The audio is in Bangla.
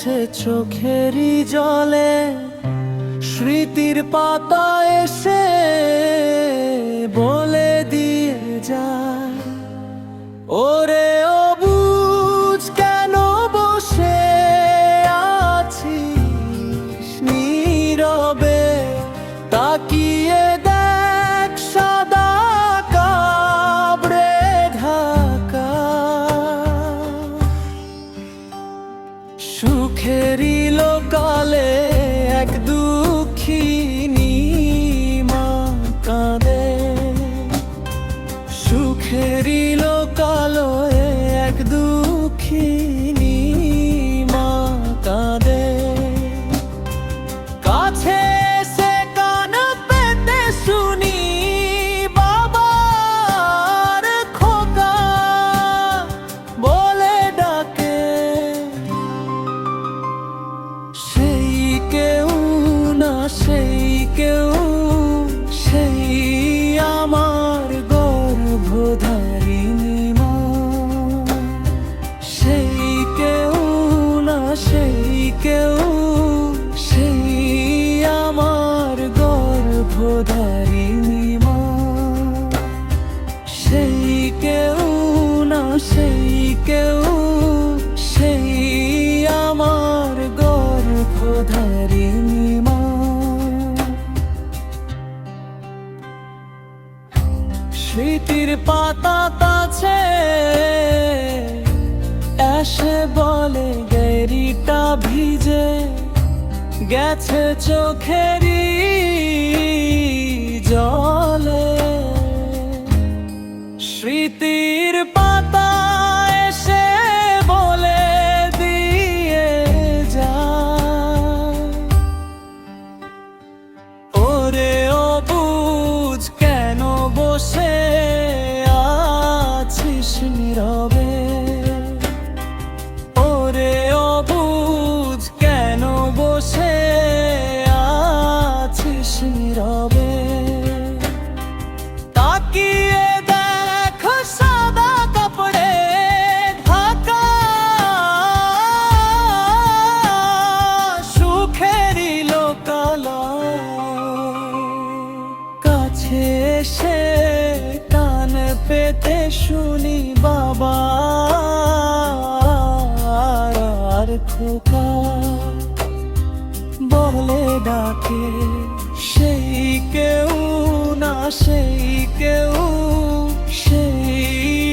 গেছে চোখেরই জলে, স্মৃতির পাতা এসে বলে দিয়ে যায়, ওরে অবুঝ কেন বসে আছিস নীরবে, তাকিয়ে দেখ সাদা কাবড়ে ঢাকা। সুখেরই লোকালে এক দুঃখিনী মা কাঁদে, সুখেরই লোকালে এক দুঃখিনী মা কাঁদে। কাছে এসে কান পেতে শুনি বাবার খোকা বলে ডাকে, সেই কেউ না সেই কেউ, সেই আমার গর্ভধারিণী মা। সেই কেউ না সেই কেউ, সেই আমার গর্ভধারিণী মা। সেই কেউ না সেই কেউ, সেই আমার গর্ভধারিণী মা। স্মৃতির পাতা কাছে এসে বলে গেরিটা ভিজে গেছে চোখেরই জলে। স্মৃতির পাতা এসে বলে দিয়ে যায়, ওরে অবুঝ কেন বসে আছিস নীরবে, ওরে অবুঝ কেন বসে আছিস নীরবে, তাকিয়ে দেখ সাদা কাপড়ে ঢাকা। সুখেরই লোকালয় কাছে এসে কান পেতে শুনি বাবার খোকা বলে ডাকে, সেই কেউ না সেই কেউ, সেই